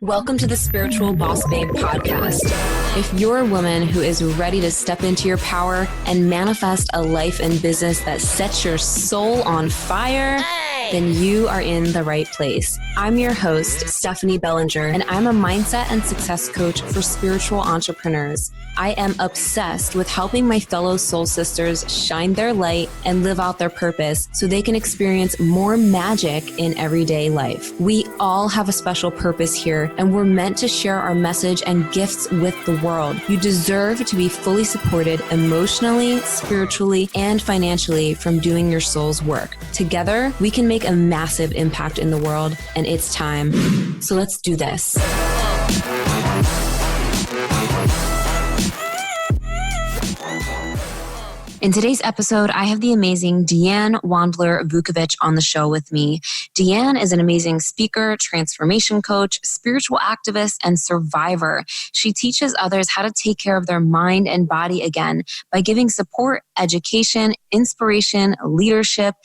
Welcome to the Spiritual Boss Babe podcast. If you're a woman who is ready to step into your power and manifest a life and business that sets your soul on fire, then you are in the right place. I'm your host, Stephanie Bellinger, and I'm a mindset and success coach for spiritual entrepreneurs. I am obsessed with helping my fellow soul sisters shine their light and live out their purpose so they can experience more magic in everyday life. We all have a special purpose here, and we're meant to share our message and gifts with the world. You deserve to be fully supported emotionally, spiritually, and financially from doing your soul's work. Together, we can make a massive impact in the world, and it's time. So let's do this. In today's episode, I have the amazing DeAnn Wandler-Vukovich on the show with me. DeAnn is an amazing speaker, transformation coach, spiritual activist, and survivor. She teaches others how to take care of their mind and body again by giving support, education, inspiration, leadership,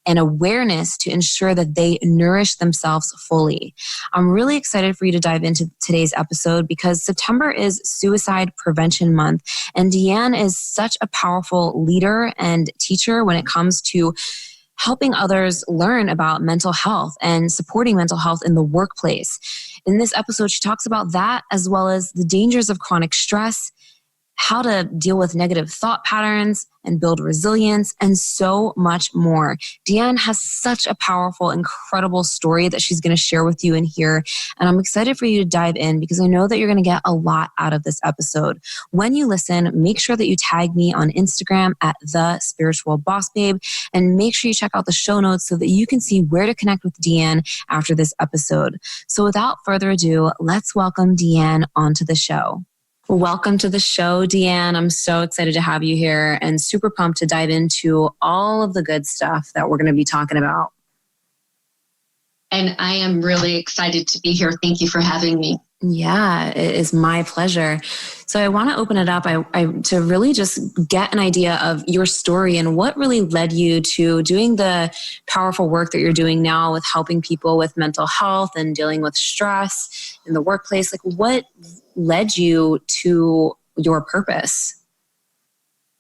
and awareness to ensure that they nourish themselves fully. I'm really excited for you to dive into today's episode because September is Suicide Prevention Month, and DeAnn is such a powerful leader and teacher when it comes to helping others learn about mental health and supporting mental health in the workplace. In this episode, she talks about that as well as the dangers of chronic stress, how to deal with negative thought patterns and build resilience, and so much more. DeAnn has such a powerful, incredible story that she's going to share with you in here. And I'm excited for you to dive in because I know that you're going to get a lot out of this episode. When you listen, make sure that you tag me on Instagram at The Spiritual Boss Babe, and make sure you check out the show notes so that you can see where to connect with DeAnn after this episode. So without further ado, let's welcome DeAnn onto the show. Welcome to the show, DeAnn. I'm so excited to have you here and super pumped to dive into all of the good stuff that we're going to be talking about. And I am really excited to be here. Thank you for having me. Yeah, it is my pleasure. So I want to open it up to really just get an idea of your story and what really led you to doing the powerful work that you're doing now with helping people with mental health and dealing with stress in the workplace. Like, what led you to your purpose?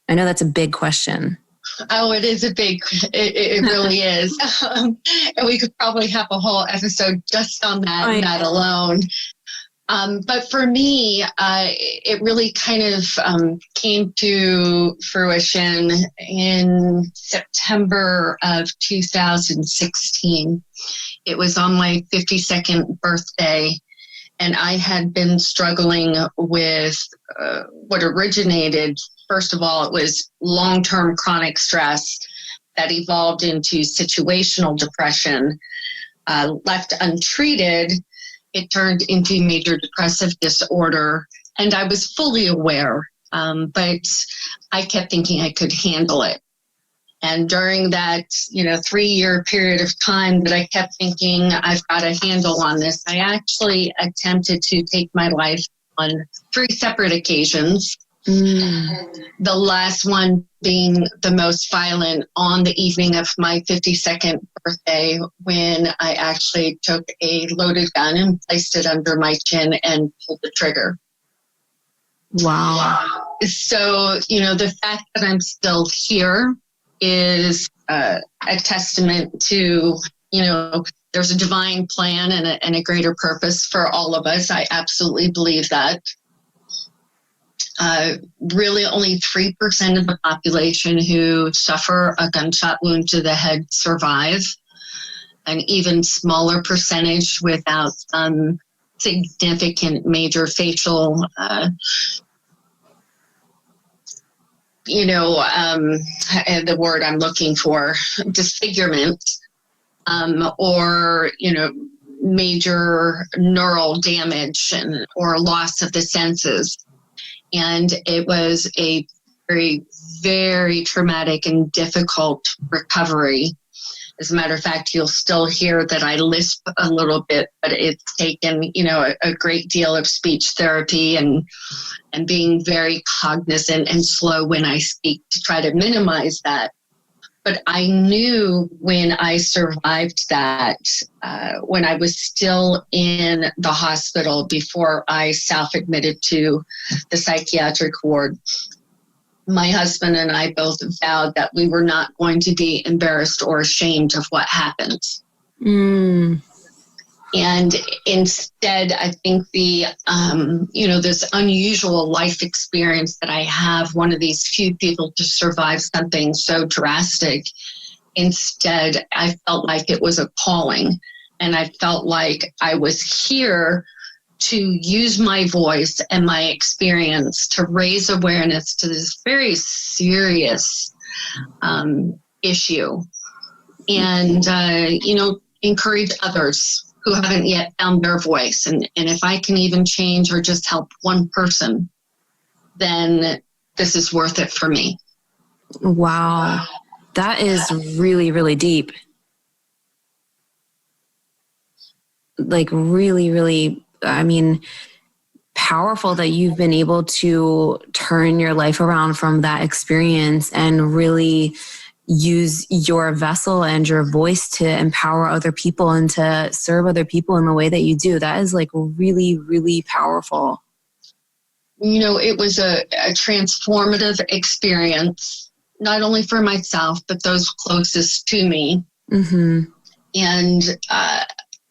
I know that's a big question. Oh, it is it really is. And we could probably have a whole episode just on that alone. But for me, it really kind of came to fruition in September of 2016. It was on my 52nd birthday, and I had been struggling with what originated. First of all, it was long-term chronic stress that evolved into situational depression. Left untreated, it turned into major depressive disorder, and I was fully aware, but I kept thinking I could handle it. And during that, 3-year period of time that I kept thinking I've got a handle on this, I actually attempted to take my life on 3 separate occasions. The last one being the most violent on the evening of my 52nd birthday, when I actually took a loaded gun and placed it under my chin and pulled the trigger. Wow. So, the fact that I'm still here is a testament to, there's a divine plan and a greater purpose for all of us. I absolutely believe that. Really only 3% of the population who suffer a gunshot wound to the head survive. An even smaller percentage without some significant major facial, the word I'm looking for, disfigurement, or, major neural damage or loss of the senses. And it was a very, very traumatic and difficult recovery. As a matter of fact, you'll still hear that I lisp a little bit, but it's taken, a great deal of speech therapy and being very cognizant and slow when I speak to try to minimize that. But I knew when I survived that, when I was still in the hospital before I self-admitted to the psychiatric ward, my husband and I both vowed that we were not going to be embarrassed or ashamed of what happened. And instead, I think this unusual life experience that I have, one of these few people to survive something so drastic, instead, I felt like it was a calling. And I felt like I was here to use my voice and my experience to raise awareness to this very serious issue and, encourage others who haven't yet found their voice. And if I can even change or just help one person, then this is worth it for me. Wow. That is really, really deep. Like really, really, powerful that you've been able to turn your life around from that experience and really use your vessel and your voice to empower other people and to serve other people in the way that you do. That is like really, really powerful. It was a transformative experience, not only for myself, but those closest to me. Mm-hmm. And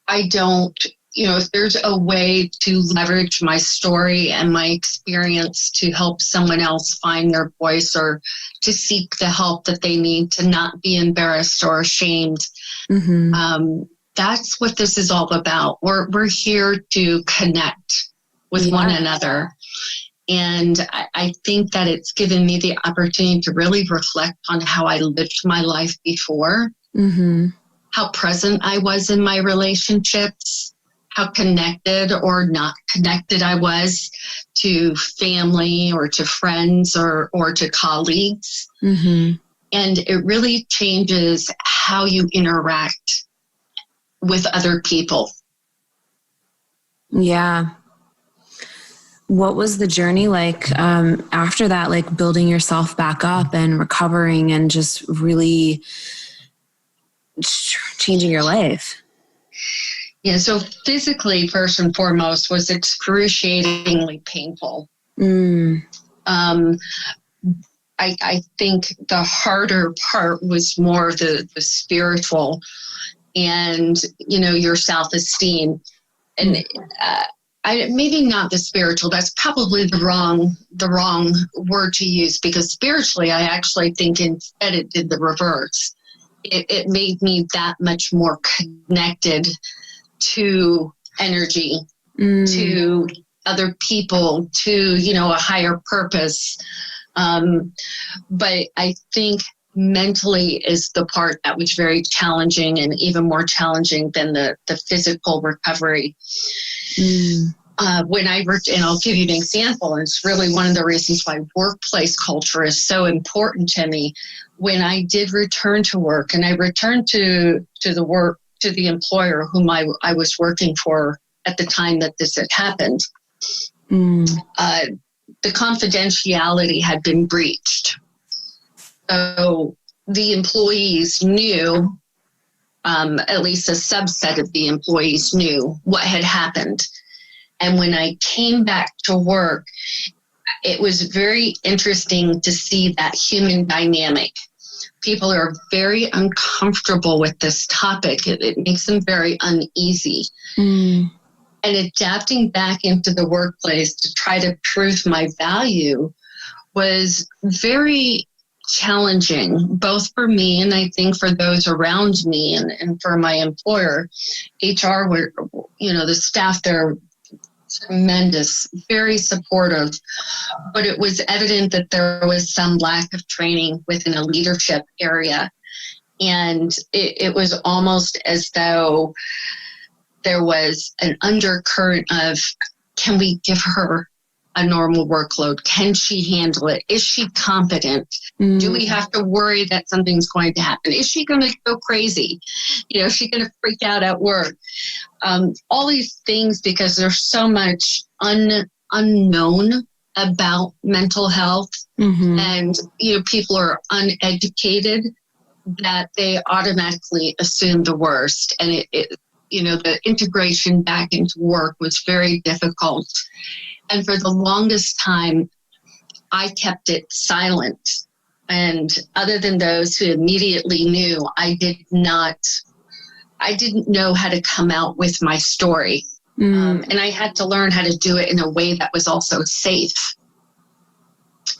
I don't, if there's a way to leverage my story and my experience to help someone else find their voice or to seek the help that they need to not be embarrassed or ashamed, that's what this is all about. We're here to connect with one another. And I think that it's given me the opportunity to really reflect on how I lived my life before, how present I was in my relationships, how connected or not connected I was to family or to friends or to colleagues. And it really changes how you interact with other people. Yeah. What was the journey like after that, like building yourself back up and recovering and just really changing your life? Yeah, so physically, first and foremost, was excruciatingly painful. I think the harder part was more the spiritual and, your self-esteem. And maybe not the spiritual, that's probably the wrong word to use, because spiritually, I actually think instead it did the reverse. It made me that much more connected to energy, to other people, to, a higher purpose. But I think mentally is the part that was very challenging and even more challenging than the physical recovery. When I worked, and I'll give you an example, and it's really one of the reasons why workplace culture is so important to me. When I did return to work, and I returned to the employer whom I was working for at the time that this had happened, the confidentiality had been breached. So the employees knew, at least a subset of the employees knew what had happened. And when I came back to work, it was very interesting to see that human dynamic. People are very uncomfortable with this topic. It makes them very uneasy. And adapting back into the workplace to try to prove my value was very challenging, both for me and I think for those around me and for my employer. HR were, the staff there, tremendous, very supportive, but it was evident that there was some lack of training within a leadership area. And it was almost as though there was an undercurrent of, can we give her a normal workload? Can she handle it? Is she competent? Do we have to worry that something's going to happen? Is she going to go crazy? Is she going to freak out at work? All these things, because there's so much unknown about mental health, and people are uneducated that they automatically assume the worst. And the integration back into work was very difficult. And for the longest time, I kept it silent. And other than those who immediately knew, I didn't know how to come out with my story. And I had to learn how to do it in a way that was also safe,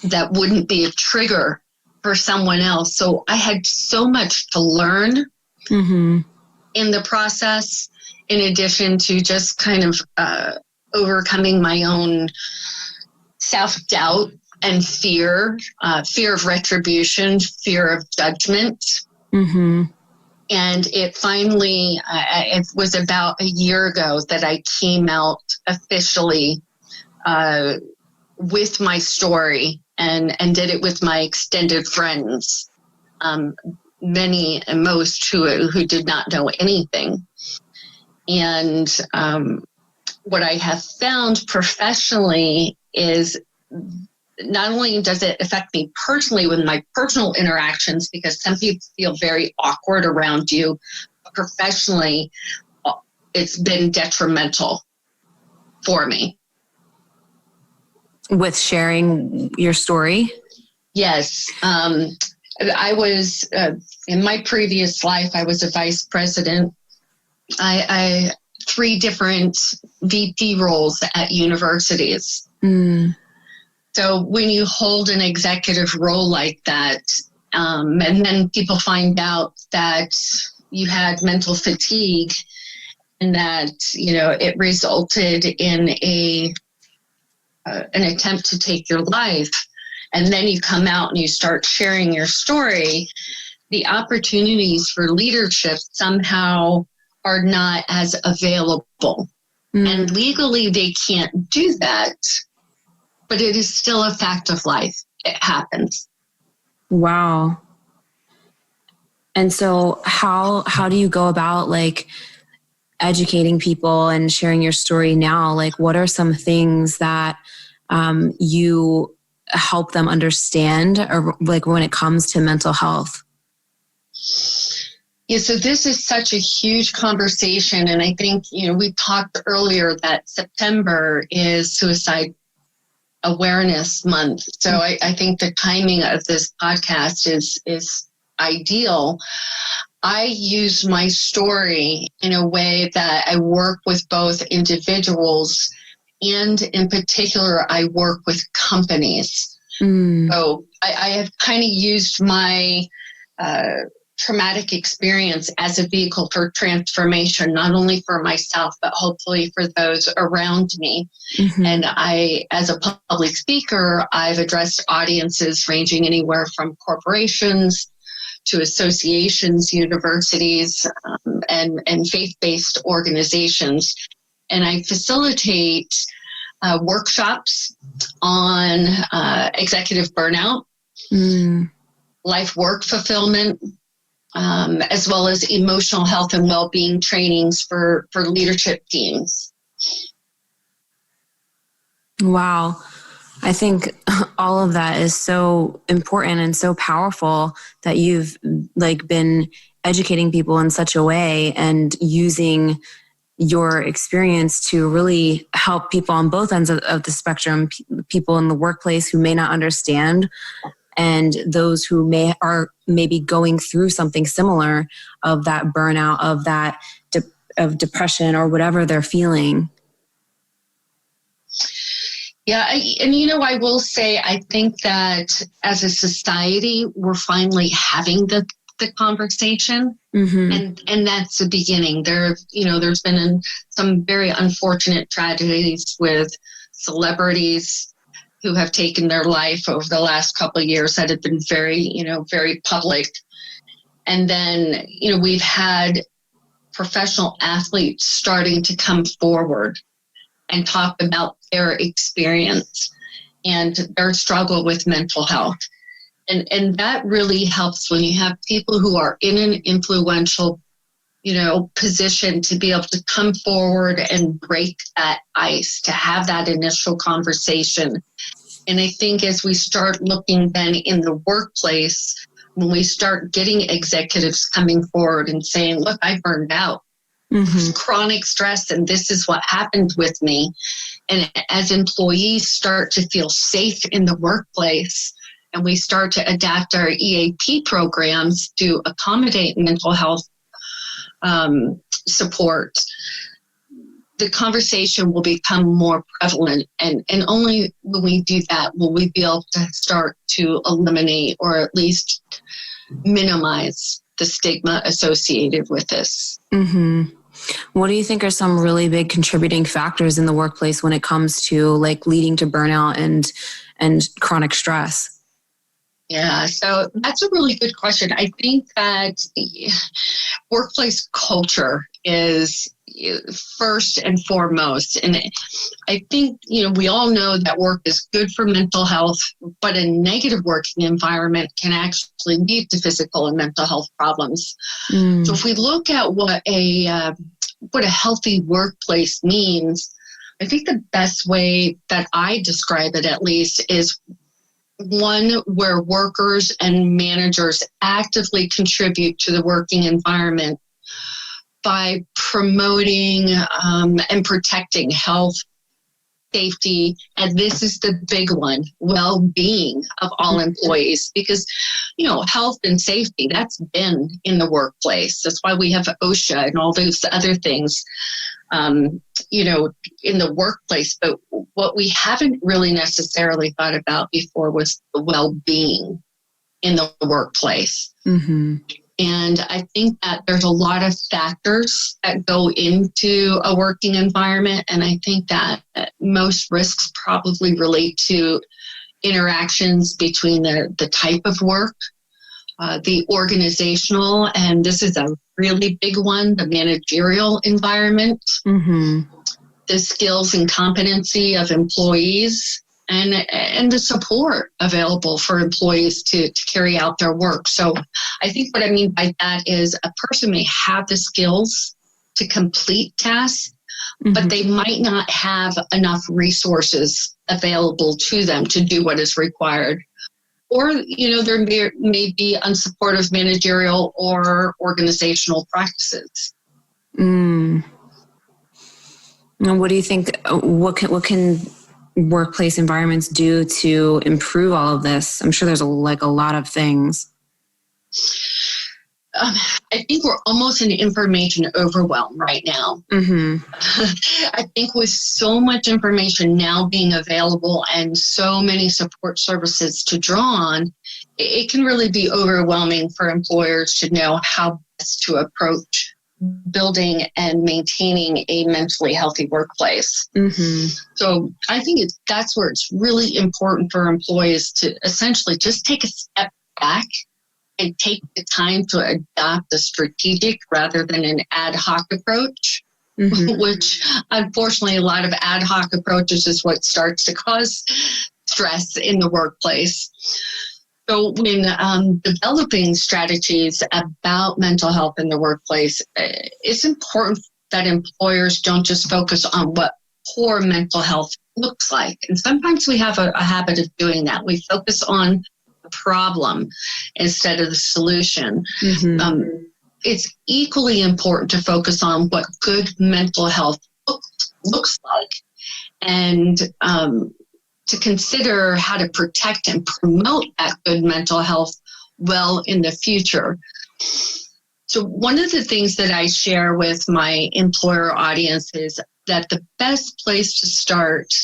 that wouldn't be a trigger for someone else. So I had so much to learn in the process, in addition to just kind of overcoming my own self-doubt and fear of retribution, fear of judgment. And it finally, it was about a year ago that I came out officially with my story and did it with my extended friends, many and most who did not know anything. And what I have found professionally is not only does it affect me personally with my personal interactions, because some people feel very awkward around you, but professionally, it's been detrimental for me. With sharing your story? Yes. I was, in my previous life, I was a vice president. I 3 different VP roles at universities. So when you hold an executive role like that, and then people find out that you had mental fatigue and that, it resulted in an attempt to take your life, and then you come out and you start sharing your story, the opportunities for leadership somehow are not as available. And legally they can't do that. But it is still a fact of life. It happens. Wow. And so how do you go about educating people and sharing your story now? What are some things that you help them understand, or when it comes to mental health? Yeah, so this is such a huge conversation. And I think, we talked earlier that September is Suicide Awareness Month. So I think the timing of this podcast is ideal. I use my story in a way that I work with both individuals and in particular, I work with companies. So I have kind of used my traumatic experience as a vehicle for transformation, not only for myself, but hopefully for those around me. And I, as a public speaker, I've addressed audiences ranging anywhere from corporations to associations, universities, and faith-based organizations. And I facilitate workshops on executive burnout, life work fulfillment, as well as emotional health and well-being trainings for leadership teams. Wow. I think all of that is so important and so powerful that you've been educating people in such a way and using your experience to really help people on both ends of the spectrum, people in the workplace who may not understand, and those who are maybe going through something similar, of that burnout, of that of depression or whatever they're feeling. Yeah, I will say, I think that as a society, we're finally having the conversation, and that's the beginning. There's been some very unfortunate tragedies with celebrities who have taken their life over the last couple of years that have been very, very public. And then, we've had professional athletes starting to come forward and talk about their experience and their struggle with mental health. And that really helps when you have people who are in an influential, position to be able to come forward and break that ice, to have that initial conversation. And I think as we start looking then in the workplace, when we start getting executives coming forward and saying, look, I burned out. Chronic stress, and this is what happened with me. And as employees start to feel safe in the workplace, and we start to adapt our EAP programs to accommodate mental health support, the conversation will become more prevalent. And only when we do that will we be able to start to eliminate or at least minimize the stigma associated with this. What do you think are some really big contributing factors in the workplace when it comes to like leading to burnout and chronic stress? Yeah, so that's a really good question. I think that workplace culture is first and foremost. And I think, we all know that work is good for mental health, but a negative working environment can actually lead to physical and mental health problems. So if we look at what a healthy workplace means, I think the best way that I describe it, at least, is one where workers and managers actively contribute to the working environment by promoting and protecting health, safety, and this is the big one, well-being of all employees. Because, health and safety, that's been in the workplace. That's why we have OSHA and all those other things, in the workplace. But what we haven't really necessarily thought about before was the well-being in the workplace. And I think that there's a lot of factors that go into a working environment. And I think that most risks probably relate to interactions between the type of work, the organizational, and this is a really big one, the managerial environment, the skills and competency of employees, and the support available for employees to carry out their work. So I think what I mean by that is a person may have the skills to complete tasks, but they might not have enough resources available to them to do what is required. Or, there may be unsupportive managerial or organizational practices. And what do you think, what can workplace environments do to improve all of this? I'm sure there's a lot of things. I think we're almost in information overwhelm right now. I think with so much information now being available and so many support services to draw on, it can really be overwhelming for employers to know how best to approach building and maintaining a mentally healthy workplace. So I think that's where it's really important for employees to essentially just take a step back and take the time to adopt a strategic rather than an ad hoc approach, which unfortunately a lot of ad hoc approaches is what starts to cause stress in the workplace. So when developing strategies about mental health in the workplace, it's important that employers don't just focus on what poor mental health looks like. And sometimes we have a habit of doing that. We focus on the problem instead of the solution. It's equally important to focus on what good mental health looks like and to consider how to protect and promote that good mental health well in the future. So one of the things that I share with my employer audience is that the best place to start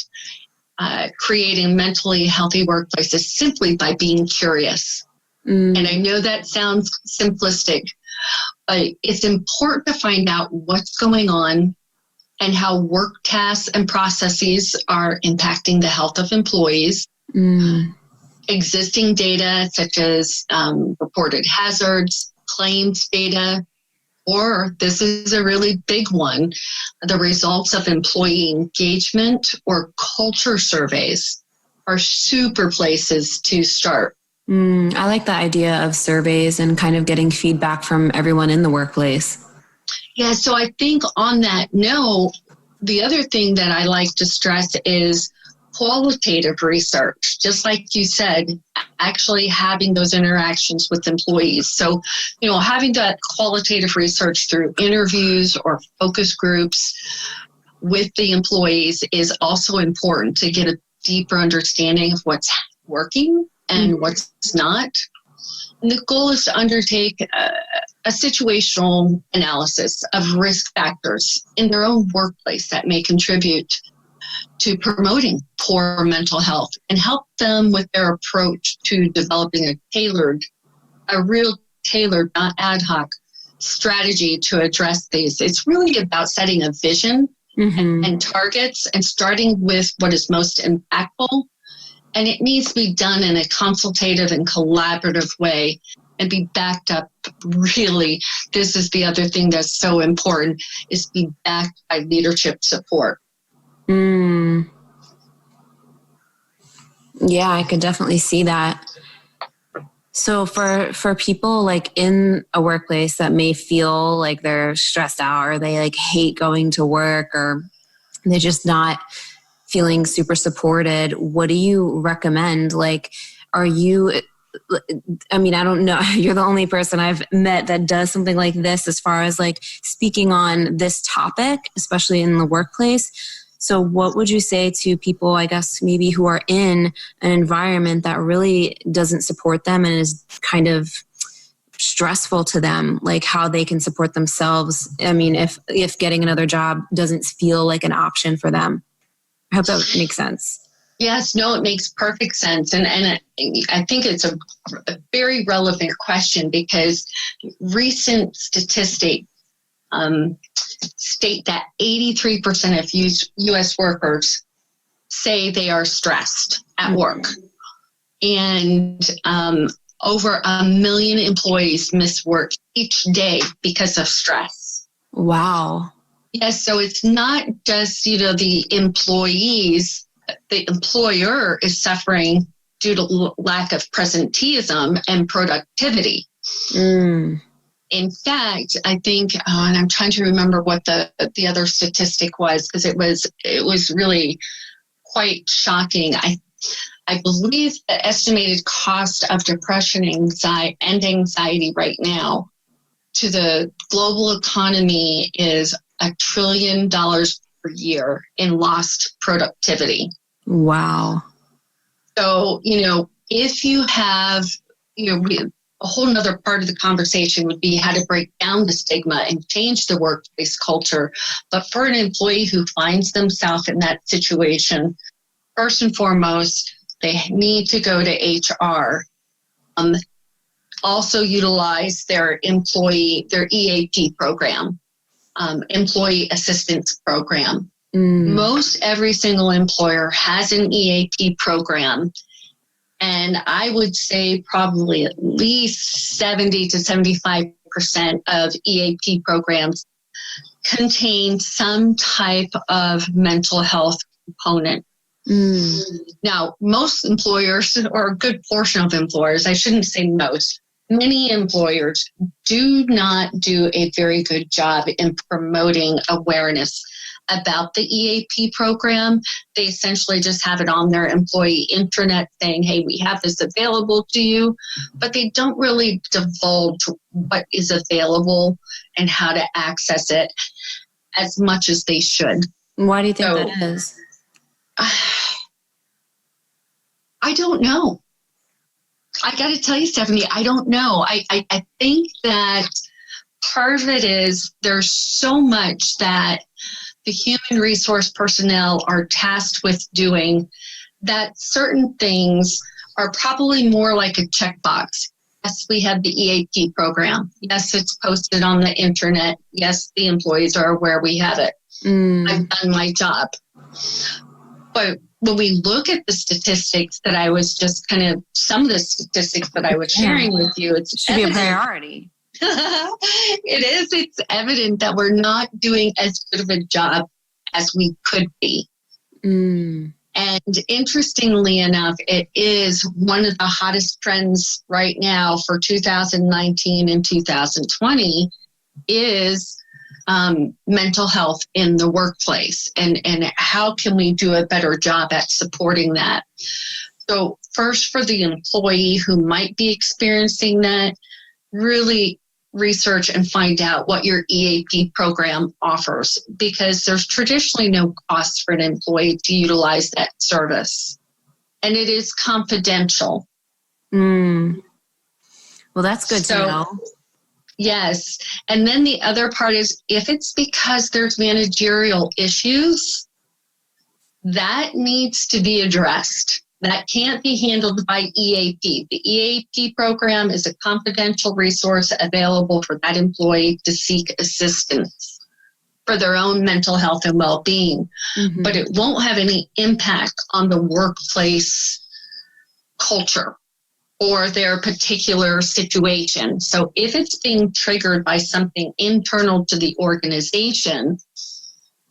creating a mentally healthy workplace is simply by being curious. And I know that sounds simplistic, but it's important to find out what's going on and how work tasks and processes are impacting the health of employees. Existing data such as reported hazards, claims data, or this is a really big one, the results of employee engagement or culture surveys are super places to start. I like the idea of surveys and kind of getting feedback from everyone in the workplace. Yeah, so I think on that note, the other thing that I like to stress is qualitative research, just like you said, actually having those interactions with employees. So, having that qualitative research through interviews or focus groups with the employees is also important to get a deeper understanding of what's working and what's not. And the goal is to undertake a situational analysis of risk factors in their own workplace that may contribute to promoting poor mental health and help them with their approach to developing a real tailored, not ad hoc strategy to address these. It's really about setting a vision and targets and starting with what is most impactful. And it needs to be done in a consultative and collaborative way and be backed up. Really, this is the other thing that's so important, is be backed by leadership support. Yeah, I could definitely see that. So for people like in a workplace that may feel like they're stressed out or they like hate going to work or they're just not feeling super supported, what do you recommend? Like, I don't know. You're the only person I've met that does something like this as far as like speaking on this topic, especially in the workplace. So what would you say to people, I guess, maybe who are in an environment that really doesn't support them and is kind of stressful to them, like how they can support themselves? I mean, if getting another job doesn't feel like an option for them. I hope that makes sense. Yes, no, it makes perfect sense. And I think it's a very relevant question because recent statistics state that 83% of U.S. workers say they are stressed at work. And over 1 million employees miss work each day because of stress. Wow. Yes, so it's not just, the employees, the employer is suffering due to lack of presenteeism and productivity. In fact, I think, and I'm trying to remember what the other statistic was, because it was really quite shocking. I believe the estimated cost of depression and anxiety right now to the global economy is $1 trillion per year in lost productivity. Wow. So, if you have, a whole nother part of the conversation would be how to break down the stigma and change the workplace culture. But for an employee who finds themselves in that situation, first and foremost, they need to go to HR. Also utilize their EAP program, employee assistance program. Most every single employer has an EAP program. And I would say probably at least 70 to 75% of EAP programs contain some type of mental health component. Now, most employers, or a good portion of employers, I shouldn't say most, many employers do not do a very good job in promoting awareness about the EAP program. They essentially just have it on their employee intranet saying, hey, we have this available to you, but they don't really divulge what is available and how to access it as much as they should. Why do you think that is? I don't know. I got to tell you, Stephanie, I don't know. I think that part of it is there's so much that the human resource personnel are tasked with doing that certain things are probably more like a checkbox. Yes, we have the EAP program. Yes, it's posted on the internet. Yes, the employees are aware we have it. I've done my job. But when we look at the statistics that I was just some of the statistics that I was sharing with you, it should be a priority. It is. It's evident that we're not doing as good of a job as we could be. And interestingly enough, it is one of the hottest trends right now for 2019 and 2020 is mental health in the workplace, and how can we do a better job at supporting that. So first, for the employee who might be experiencing that, really research and find out what your EAP program offers, because there's traditionally no cost for an employee to utilize that service, and it is confidential. Well, that's good to know. Yes. And then the other part is, if it's because there's managerial issues, that needs to be addressed. That can't be handled by EAP. The EAP program is a confidential resource available for that employee to seek assistance for their own mental health and well-being. Mm-hmm. But it won't have any impact on the workplace culture or their particular situation. So if it's being triggered by something internal to the organization,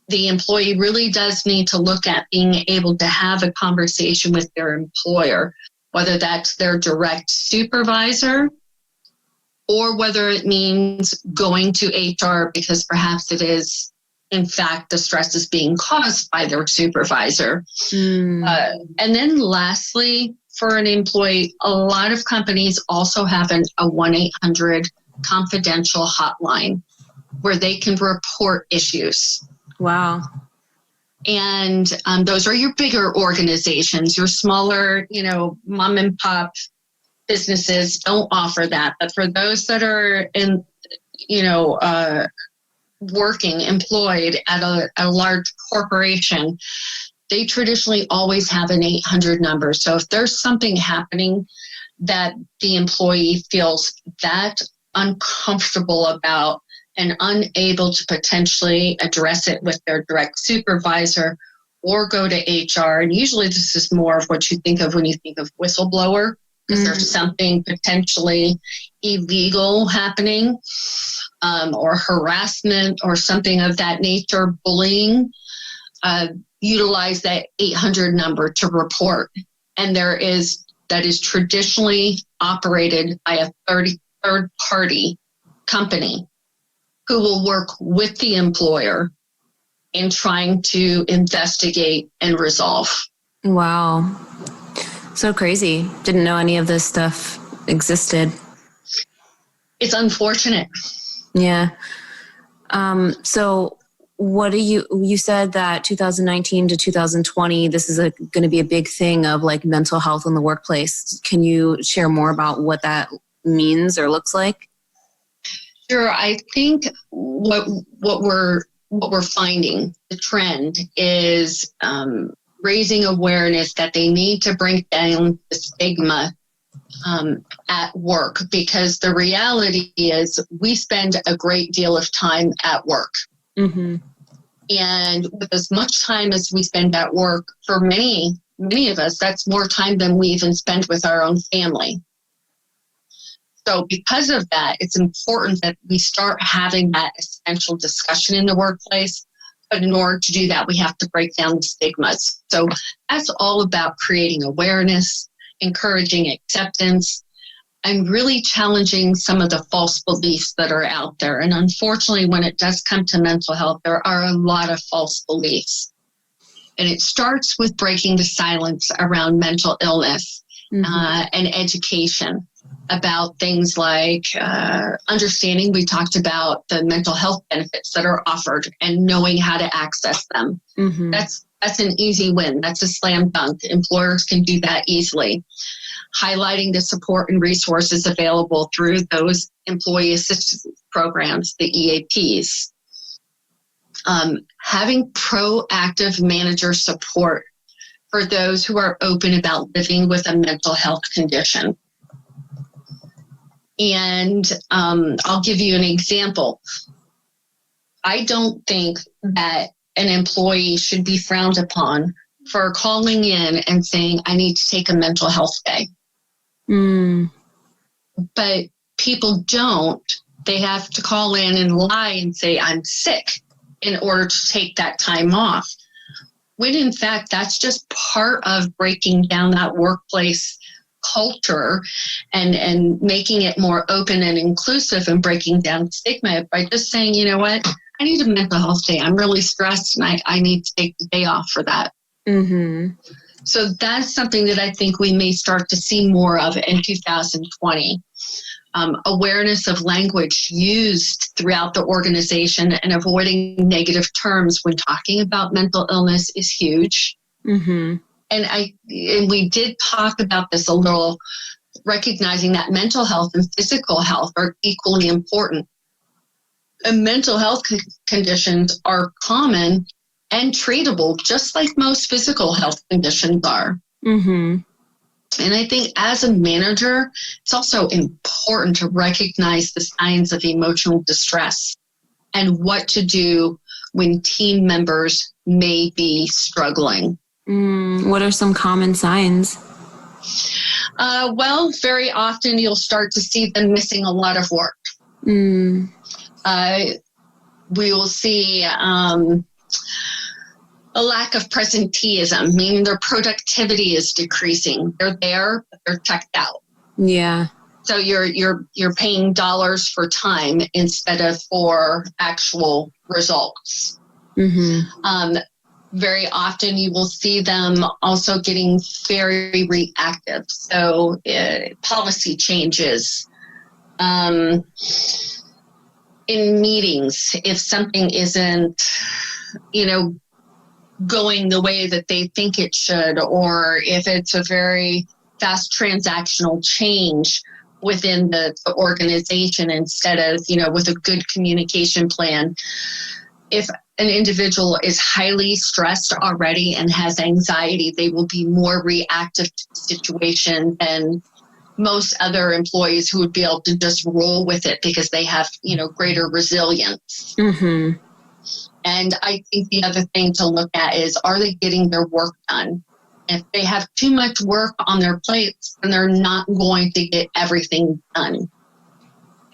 the employee really does need to look at being able to have a conversation with their employer, whether that's their direct supervisor or whether it means going to HR because perhaps it is, in fact, the stress is being caused by their supervisor. And then lastly, for an employee, a lot of companies also have a 1-800 confidential hotline where they can report issues. Wow. And those are your bigger organizations. Your smaller, mom and pop businesses don't offer that. But for those that are in, employed at a large corporation, they traditionally always have an 800 number. So if there's something happening that the employee feels that uncomfortable about and unable to potentially address it with their direct supervisor or go to HR, and usually this is more of what you think of when you think of whistleblower, because there's something potentially illegal happening, or harassment or something of that nature, bullying, utilize that 800 number to report. And that is traditionally operated by a third party company who will work with the employer in trying to investigate and resolve. Wow. So crazy. Didn't know any of this stuff existed. It's unfortunate. Yeah. So what you said that 2019 to 2020, this is going to be a big thing of like mental health in the workplace. Can you share more about what that means or looks like? Sure. I think what we're finding, the trend is raising awareness that they need to bring down the stigma at work, because the reality is we spend a great deal of time at work. Mm-hmm. And with as much time as we spend at work, for many of us, that's more time than we even spend with our own family. So because of that, it's important that we start having that essential discussion in the workplace. But in order to do that, we have to break down the stigmas. So that's all about creating awareness, encouraging acceptance, and really challenging some of the false beliefs that are out there. And unfortunately, when it does come to mental health, there are a lot of false beliefs. And it starts with breaking the silence around mental illness and education about things like understanding. We talked about the mental health benefits that are offered and knowing how to access them. Mm-hmm. That's an easy win. That's a slam dunk. Employers can do that easily. Highlighting the support and resources available through those employee assistance programs, the EAPs. Having proactive manager support for those who are open about living with a mental health condition. And I'll give you an example. I don't think that an employee should be frowned upon for calling in and saying, I need to take a mental health day. But people don't. They have to call in and lie and say, I'm sick, in order to take that time off. When in fact, that's just part of breaking down that workplace culture and making it more open and inclusive and breaking down stigma by just saying, you know what, I need a mental health day. I'm really stressed and I need to take the day off for that. Mm-hmm. So that's something that I think we may start to see more of in 2020. Awareness of language used throughout the organization and avoiding negative terms when talking about mental illness is huge. Mm-hmm. And we did talk about this a little, recognizing that mental health and physical health are equally important. And mental health conditions are common and treatable, just like most physical health conditions are. Mm-hmm. And I think as a manager, it's also important to recognize the signs of emotional distress and what to do when team members may be struggling. What are some common signs? Well, very often you'll start to see them missing a lot of work. We will see a lack of presenteeism, meaning their productivity is decreasing. They're there, but they're checked out. Yeah. So you're paying dollars for time instead of for actual results. Mm-hmm. Very often you will see them also getting very reactive. So policy changes. In meetings, if something isn't, going the way that they think it should, or if it's a very fast transactional change within the organization instead of, with a good communication plan. If an individual is highly stressed already and has anxiety, they will be more reactive to the situation than most other employees who would be able to just roll with it because they have, greater resilience. Mm-hmm. And I think the other thing to look at is, are they getting their work done? If they have too much work on their plates, then they're not going to get everything done.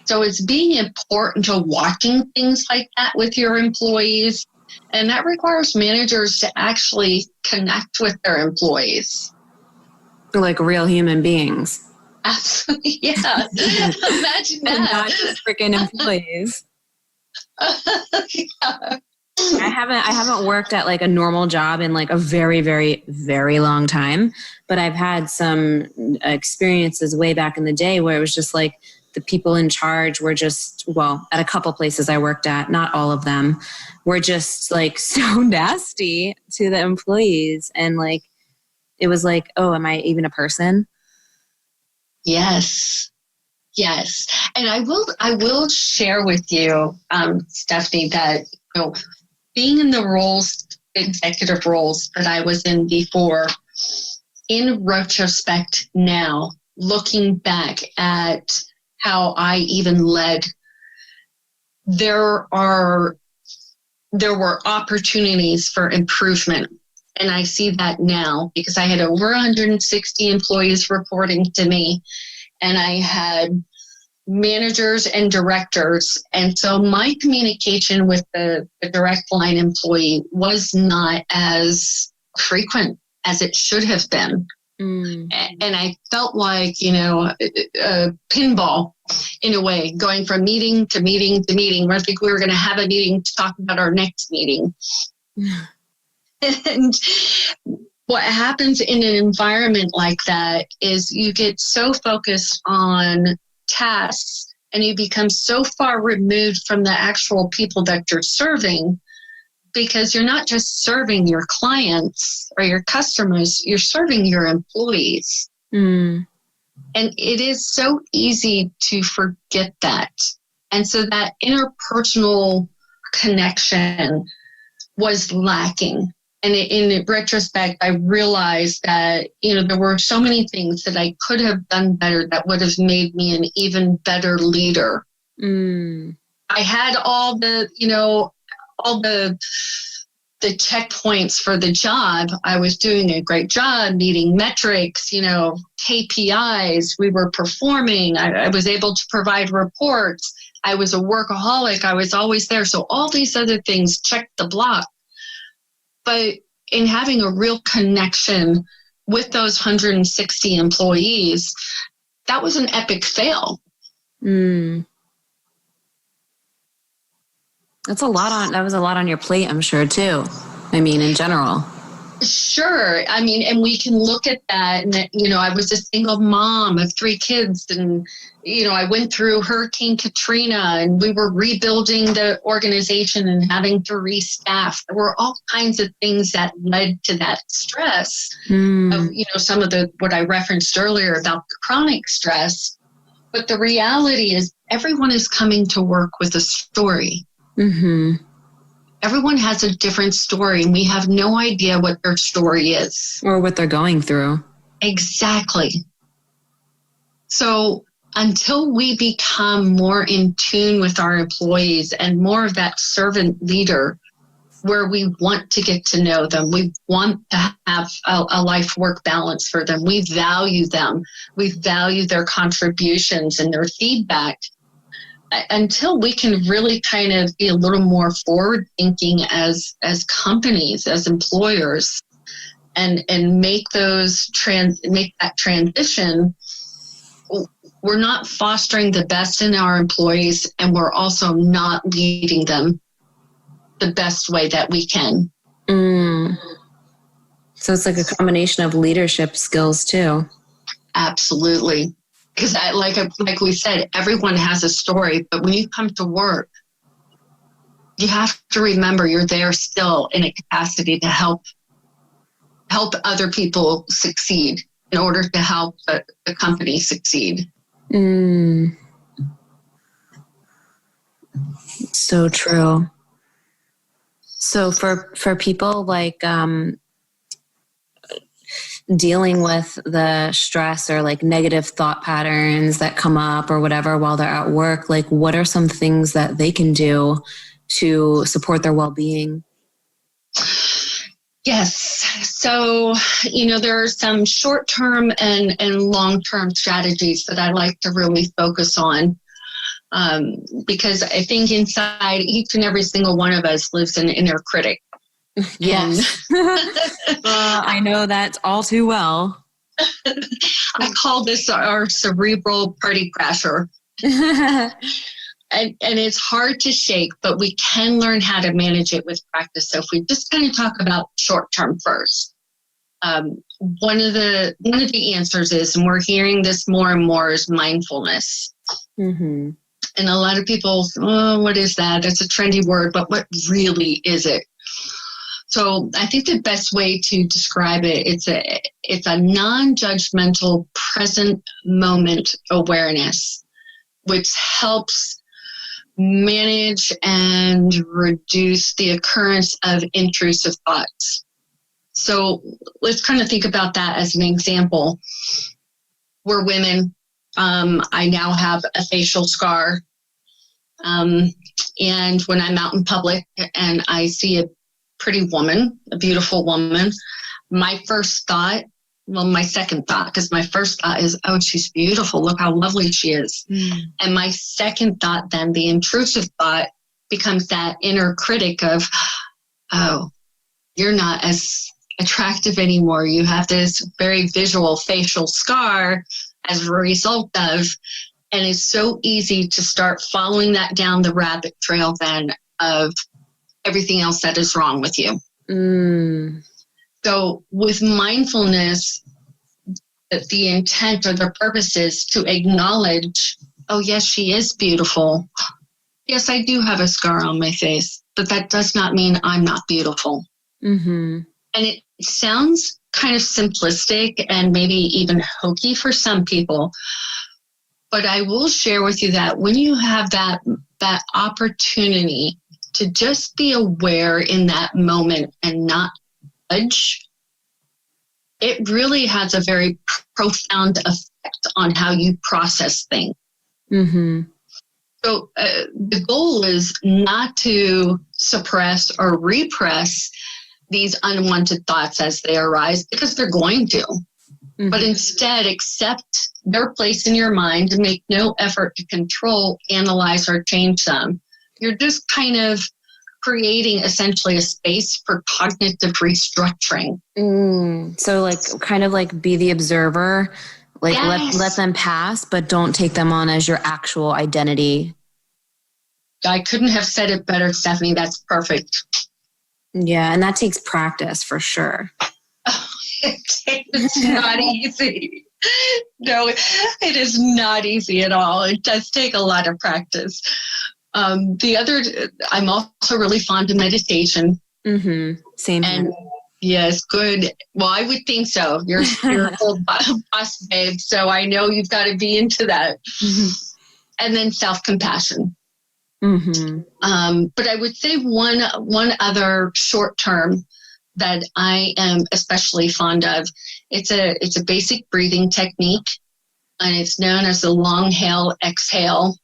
So it's being important to watching things like that with your employees. And that requires managers to actually connect with their employees. Like real human beings. Absolutely, yeah. Imagine that. And not just freaking employees. Yeah. I haven't worked at like a normal job in like a very, very, very long time, but I've had some experiences way back in the day where it was just like the people in charge were just, well, at a couple places I worked at, not all of them, were just like so nasty to the employees. And like, it was like, oh, am I even a person? Yes. Yes. And I will share with you, Stephanie, that, being in the roles, executive roles that I was in before, in retrospect now, looking back at how I even led, there were opportunities for improvement. And I see that now because I had over 160 employees reporting to me, and I had managers and directors. And so my communication with the direct line employee was not as frequent as it should have been. And I felt like, a pinball in a way, going from meeting to meeting to meeting. I think we were going to have a meeting to talk about our next meeting. And what happens in an environment like that is you get so focused on tasks and you become so far removed from the actual people that you're serving, because you're not just serving your clients or your customers, you're serving your employees. And it is so easy to forget that. And so that interpersonal connection was lacking. And in retrospect, I realized that, there were so many things that I could have done better that would have made me an even better leader. I had all the checkpoints for the job. I was doing a great job meeting metrics, KPIs. We were performing. I was able to provide reports. I was a workaholic. I was always there. So all these other things checked the block. But in having a real connection with those 160 employees, that was an epic fail. That was a lot on your plate, I'm sure, too. I mean, in general. Sure. I mean, and we can look at that and, I was a single mom of 3 kids and, I went through Hurricane Katrina and we were rebuilding the organization and having to restaff. There were all kinds of things that led to that stress of, some of what I referenced earlier about the chronic stress. But the reality is everyone is coming to work with a story. Mm-hmm. Everyone has a different story, and we have no idea what their story is. Or what they're going through. Exactly. So until we become more in tune with our employees and more of that servant leader where we want to get to know them, we want to have a life-work balance for them, we value them, we value their contributions and their feedback, until we can really kind of be a little more forward thinking as companies, as employers, and make that transition, we're not fostering the best in our employees, and we're also not leading them the best way that we can. So it's like a combination of leadership skills too. Absolutely. Because like we said, everyone has a story, but when you come to work, you have to remember you're there still in a capacity to help other people succeed in order to help the company succeed. So true. So for people like dealing with the stress or like negative thought patterns that come up or whatever while they're at work, like what are some things that they can do to support their well-being? Yes. So, there are some short-term and long-term strategies that I like to really focus on, because I think inside each and every single one of us lives an inner critic. Yes. I know that all too well. I call this our cerebral party crasher. And it's hard to shake, but we can learn how to manage it with practice. So if we just kind of talk about short term first, one of the answers is, and we're hearing this more and more, is mindfulness. Mm-hmm. And a lot of people, what is that? It's a trendy word, but what really is it? So I think the best way to describe it, it's a non-judgmental present moment awareness, which helps manage and reduce the occurrence of intrusive thoughts. So let's kind of think about that as an example. We're women. I now have a facial scar. And when I'm out in public and I see a pretty woman, a beautiful woman, my second thought, because my first thought is, oh, she's beautiful. Look how lovely she is. And my second thought, then the intrusive thought, becomes that inner critic of, oh, you're not as attractive anymore. You have this very visual facial scar as a result of, and it's so easy to start following that down the rabbit trail then of everything else that is wrong with you. So with mindfulness, the intent or the purpose is to acknowledge, oh, yes, she is beautiful. Yes, I do have a scar on my face, but that does not mean I'm not beautiful. Mm-hmm. And it sounds kind of simplistic and maybe even hokey for some people. But I will share with you that when you have that opportunity to just be aware in that moment and not judge, it really has a very profound effect on how you process things. Mm-hmm. So the goal is not to suppress or repress these unwanted thoughts as they arise, because they're going to. Mm-hmm. But instead accept their place in your mind and make no effort to control, analyze, or change them. You're just kind of creating essentially a space for cognitive restructuring. So like kind of like be the observer, like yes. let them pass, but don't take them on as your actual identity. I couldn't have said it better, Stephanie. That's perfect. Yeah, and that takes practice for sure. It's not easy. No, it is not easy at all. It does take a lot of practice. I'm also really fond of meditation. Mm-hmm. Same here. And yes, good. Well, I would think so. You're a full boss, babe. So I know you've got to be into that. Mm-hmm. And then self-compassion. Mm-hmm. But I would say one other short term that I am especially fond of. It's a basic breathing technique, and it's known as the long hail exhale.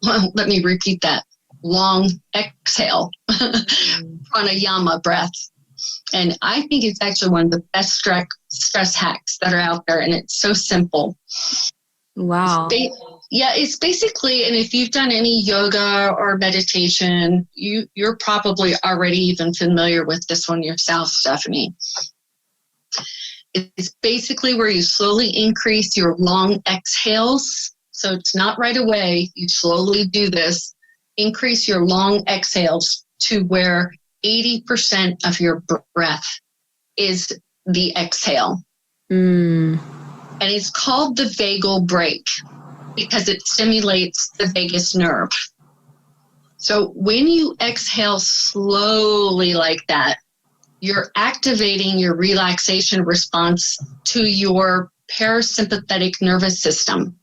Well, let me repeat that. Long exhale, pranayama breath. And I think it's actually one of the best stress hacks that are out there, and it's so simple. Wow. It's basically, and if you've done any yoga or meditation, you're probably already even familiar with this one yourself, Stephanie. It's basically where you slowly increase your long exhales. So it's not right away. You slowly do this. Increase your long exhales to where 80% of your breath is the exhale. And it's called the vagal brake because it stimulates the vagus nerve. So when you exhale slowly like that, you're activating your relaxation response to your parasympathetic nervous system.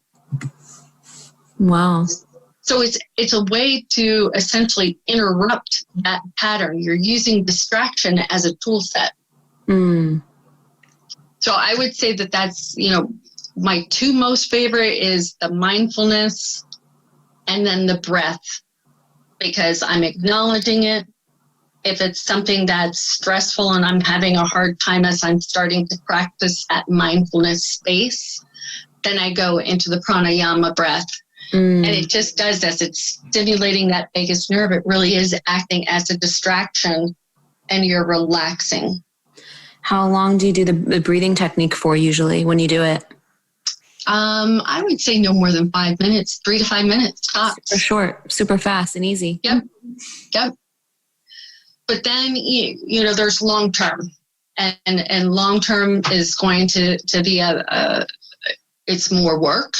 Wow. So it's a way to essentially interrupt that pattern. You're using distraction as a tool set. So I would say that's, my two most favorite is the mindfulness and then the breath, because I'm acknowledging it. If it's something that's stressful and I'm having a hard time as I'm starting to practice that mindfulness space, then I go into the pranayama breath. And it just does this. It's stimulating that vagus nerve. It really is acting as a distraction, and you're relaxing. How long do you do the breathing technique for usually when you do it? I would say no more than 5 minutes, 3 to 5 minutes tops. Super short, super fast and easy. Yep. But then, there's long term, and long term is going to be it's more work.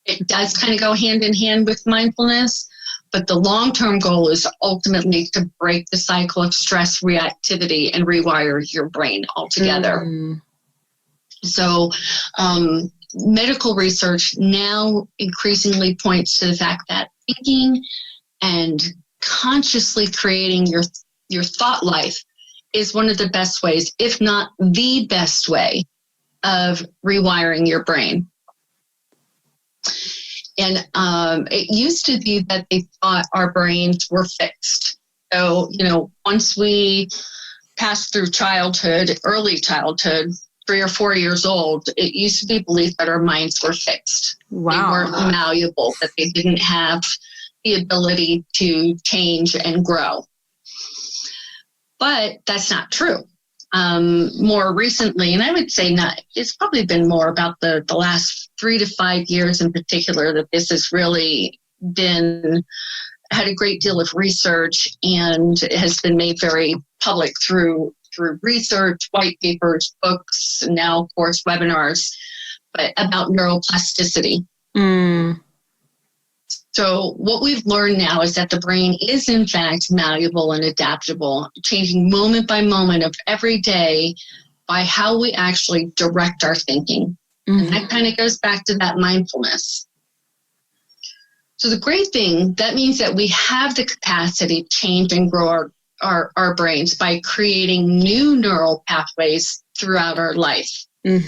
It does kind of go hand in hand with mindfulness, but the long-term goal is ultimately to break the cycle of stress reactivity and rewire your brain altogether. So medical research now increasingly points to the fact that thinking and consciously creating your thought life is one of the best ways, if not the best way, of rewiring your brain. And it used to be that they thought our brains were fixed. So, once we passed through childhood, early childhood, 3 or 4 years old, it used to be believed that our minds were fixed. Wow. They weren't malleable, that they didn't have the ability to change and grow. But that's not true. More recently, and I would say it's probably been more about the last 3 to 5 years in particular that this has really had a great deal of research and has been made very public through research, white papers, books, and now, of course, webinars, but about neuroplasticity. So what we've learned now is that the brain is, in fact, malleable and adaptable, changing moment by moment of every day by how we actually direct our thinking. And that kind of goes back to that mindfulness. So the great thing, that means that we have the capacity to change and grow our brains by creating new neural pathways throughout our life. Add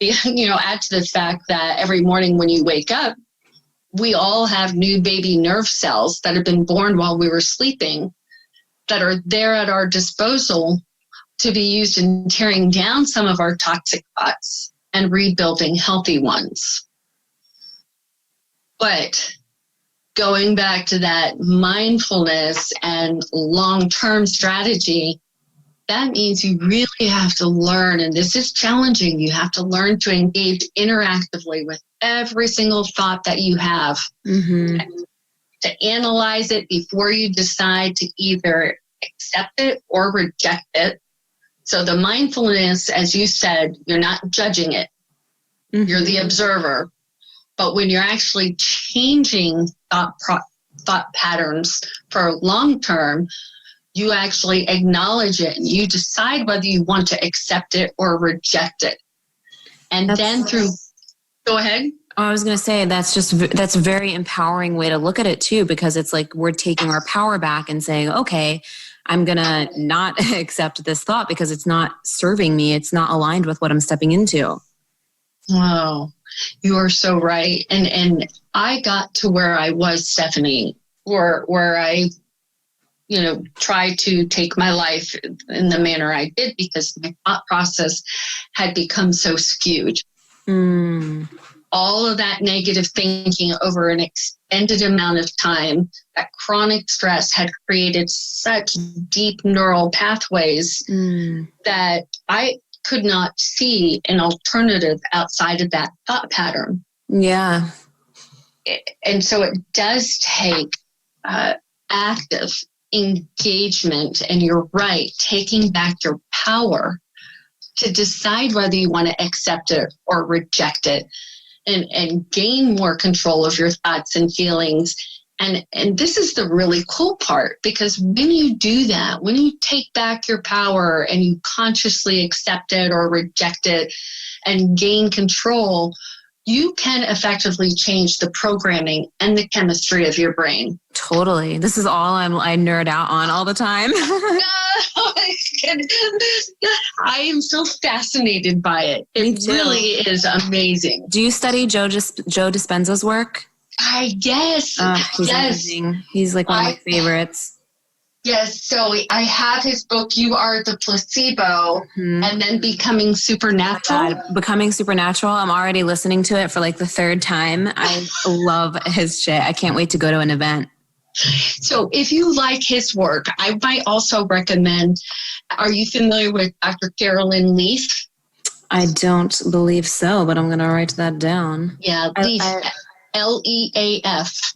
to the fact that every morning when you wake up, we all have new baby nerve cells that have been born while we were sleeping that are there at our disposal to be used in tearing down some of our toxic thoughts and rebuilding healthy ones. But going back to that mindfulness and long-term strategy, that means you really have to learn, and this is challenging, you have to learn to engage interactively with every single thought that you have. to analyze it before you decide to either accept it or reject it. So the mindfulness, as you said, you're not judging it. Mm-hmm. You're the observer. But when you're actually changing thought patterns for long term, you actually acknowledge it and you decide whether you want to accept it or reject it. And go ahead. I was going to say that's a very empowering way to look at it too, because it's like we're taking our power back and saying, okay, I'm going to not accept this thought because it's not serving me. It's not aligned with what I'm stepping into. Wow. You are so right. And I got to where I was, Stephanie, where I, tried to take my life in the manner I did because my thought process had become so skewed. All of that negative thinking over an extended amount of time, that chronic stress had created such deep neural pathways that I could not see an alternative outside of that thought pattern. Yeah. And so it does take active engagement, and you're right, taking back your power to decide whether you want to accept it or reject it, and gain more control of your thoughts and feelings. And this is the really cool part, because when you do that, when you take back your power and you consciously accept it or reject it and gain control, you can effectively change the programming and the chemistry of your brain. Totally. This is all I nerd out on all the time. I am so fascinated by it. It really is amazing. Do you study Joe Dispenza's work? Yes. He's amazing. He's like one of my favorites. Yes. So I have his book, You Are the Placebo, and then Becoming Supernatural. Becoming Supernatural. I'm already listening to it for like the third time. I love his shit. I can't wait to go to an event. So if you like his work, I might also recommend, are you familiar with Dr. Carolyn Leaf? I don't believe so, but I'm going to write that down. Yeah, Leaf, Leaf.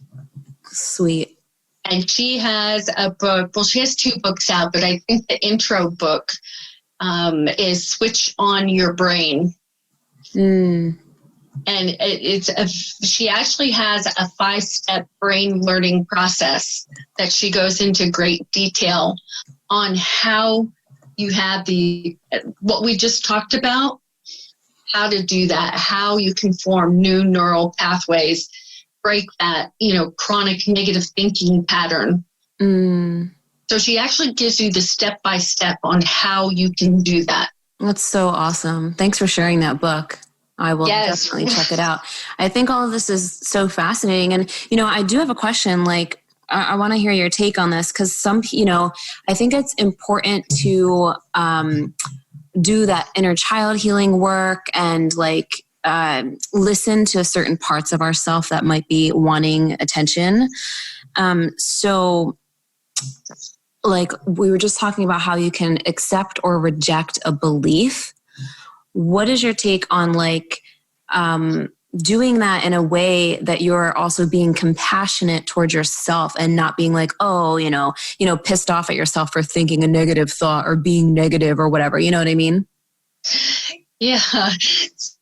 Sweet. And she has a book. Well, she has 2 books out, but I think the intro book is Switch On Your Brain. And she actually has a 5-step brain learning process that she goes into great detail on how you have what we just talked about, how to do that, how you can form new neural pathways, break that, chronic negative thinking pattern. So she actually gives you the step-by-step on how you can do that. That's so awesome. Thanks for sharing that book. I will definitely check it out. I think all of this is so fascinating. And, I do have a question, like, I want to hear your take on this, because I think it's important to do that inner child healing work and like, listen to certain parts of ourselves that might be wanting attention. So like we were just talking about how you can accept or reject a belief. What is your take on like, doing that in a way that you're also being compassionate towards yourself and not being like, pissed off at yourself for thinking a negative thought or being negative or whatever, you know what I mean? Yeah.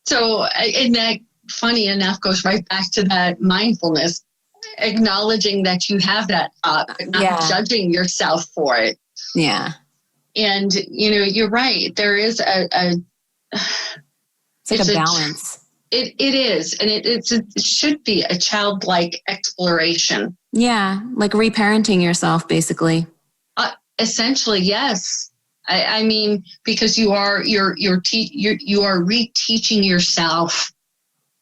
So, and that, funny enough, goes right back to that mindfulness, acknowledging that you have that thought, but not judging yourself for it. Yeah. And, you're right. There is it's like a balance. It is. And it should be a childlike exploration. Yeah. Like reparenting yourself, basically. Essentially, yes. I mean, because you are reteaching yourself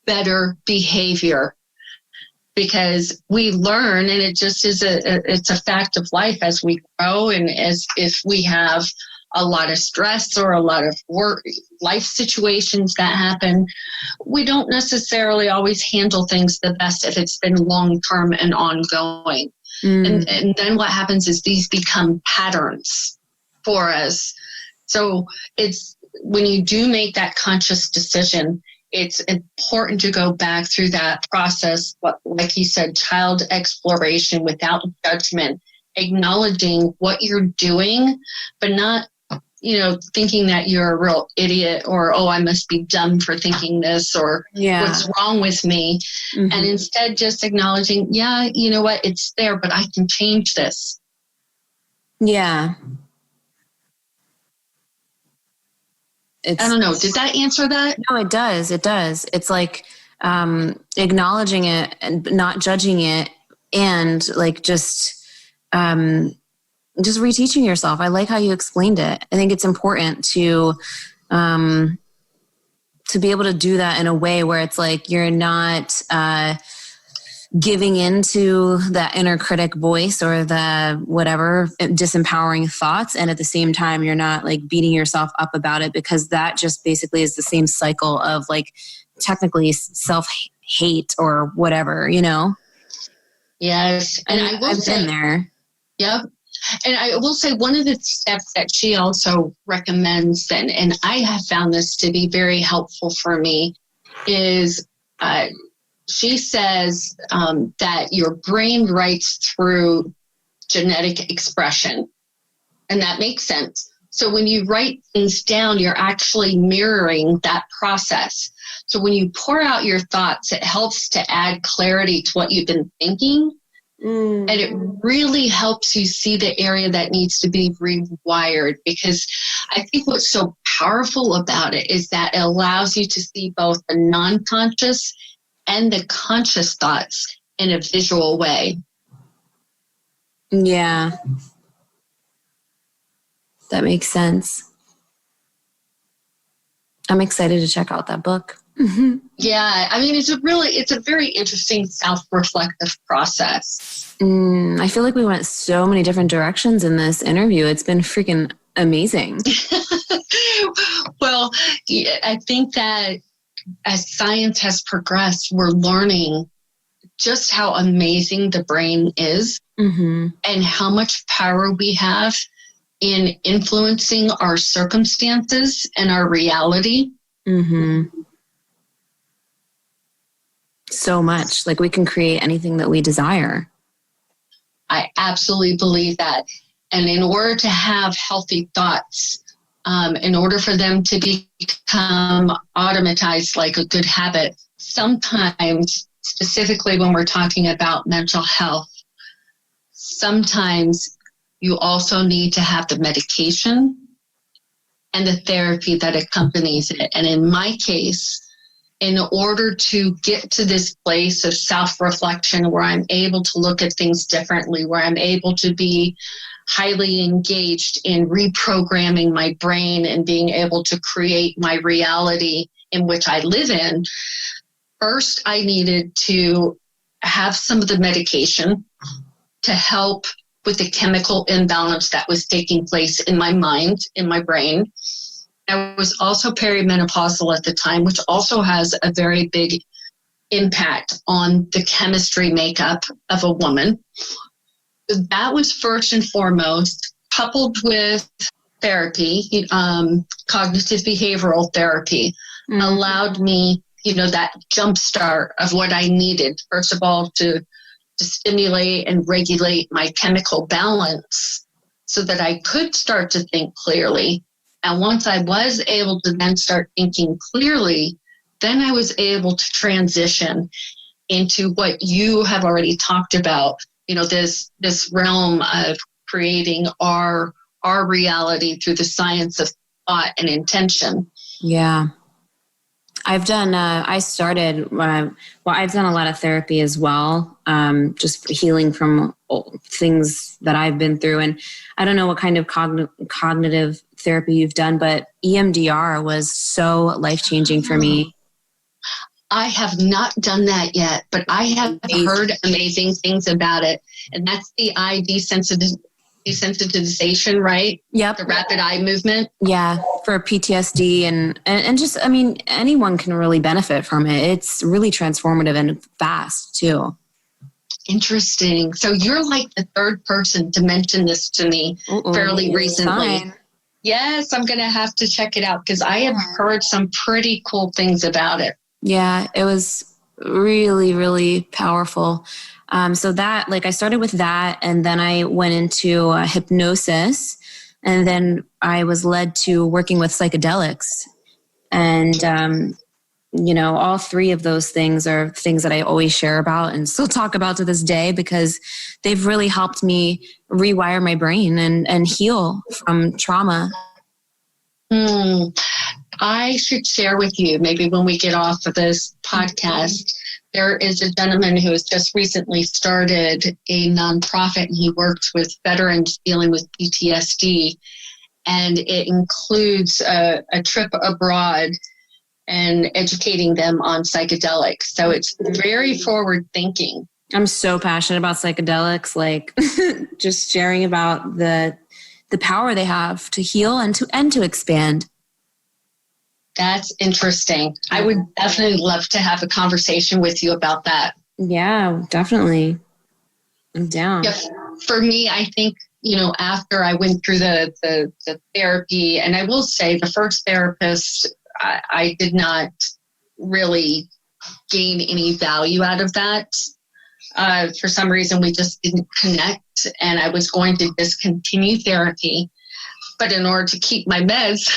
better behavior, because we learn, and it just is it's a fact of life as we grow, and as if we have a lot of stress or a lot of life situations that happen, we don't necessarily always handle things the best if it's been long-term and ongoing. And then what happens is these become patterns for us. So it's when you do make that conscious decision, it's important to go back through that process, like you said, child exploration without judgment, acknowledging what you're doing, but not, thinking that you're a real idiot or, oh, I must be dumb for thinking this or what's wrong with me. Mm-hmm. And instead just acknowledging, you know what, it's there, but I can change this. Yeah. I don't know. Did that answer that? No, it does. It does. It's like acknowledging it and not judging it, and like just reteaching yourself. I like how you explained it. I think it's important to be able to do that in a way where it's like you're not giving into that inner critic voice or the whatever disempowering thoughts. And at the same time, you're not like beating yourself up about it, because that just basically is the same cycle of like technically self-hate or whatever, Yes. And I've been there. Yep. And I will say one of the steps that she also recommends, and I have found this to be very helpful for me, is she says that your brain writes through genetic expression. And that makes sense. So when you write things down, you're actually mirroring that process. So when you pour out your thoughts, it helps to add clarity to what you've been thinking. And it really helps you see the area that needs to be rewired, because I think what's so powerful about it is that it allows you to see both the non-conscious and the conscious thoughts in a visual way. Yeah. That makes sense. I'm excited to check out that book. Mm-hmm. Yeah, I mean, it's a very interesting self-reflective process. I feel like we went so many different directions in this interview. It's been freaking amazing. Well, I think that as science has progressed, we're learning just how amazing the brain is, mm-hmm. and how much power we have in influencing our circumstances and our reality. Mm-hmm. So much. Like we can create anything that we desire. I absolutely believe that. And in order to have healthy thoughts, in order for them to become automatized like a good habit, sometimes, specifically when we're talking about mental health, sometimes you also need to have the medication and the therapy that accompanies it. And in my case, in order to get to this place of self-reflection where I'm able to look at things differently, where I'm able to be highly engaged in reprogramming my brain and being able to create my reality in which I live in, first I needed to have some of the medication to help with the chemical imbalance that was taking place in my mind, in my brain. I was also perimenopausal at the time, which also has a very big impact on the chemistry makeup of a woman. So that was first and foremost, coupled with therapy, cognitive behavioral therapy, mm-hmm. allowed me, that jump start of what I needed. First of all, to stimulate and regulate my chemical balance so that I could start to think clearly. And once I was able to then start thinking clearly, then I was able to transition into what you have already talked about, this realm of creating our reality through the science of thought and intention. Yeah. I've done a lot of therapy as well, just healing from things that I've been through. And I don't know what kind of cognitive therapy you've done, but EMDR was so life-changing for me. I have not done that yet, but I have heard amazing things about it. And that's the eye desensitization, right? Yep. The rapid eye movement. Yeah, for PTSD and just, anyone can really benefit from it. It's really transformative and fast too. Interesting. So you're like the third person to mention this to me fairly recently. Fine. Yes, I'm going to have to check it out because I have heard some pretty cool things about it. Yeah, it was really, really powerful. So that, like, I started with that, and then I went into hypnosis, and then I was led to working with psychedelics. And, all three of those things are things that I always share about and still talk about to this day, because they've really helped me rewire my brain and heal from trauma. I should share with you, maybe when we get off of this podcast, there is a gentleman who has just recently started a nonprofit, and he works with veterans dealing with PTSD. And it includes a trip abroad and educating them on psychedelics. So it's very forward thinking. I'm so passionate about psychedelics, like just sharing about the power they have to heal and to expand. That's interesting. I would definitely love to have a conversation with you about that. Yeah, definitely. I'm down. Yeah, for me, I think, after I went through the therapy, and I will say the first therapist, I did not really gain any value out of that. For some reason, we just didn't connect, and I was going to discontinue therapy. But in order to keep my meds,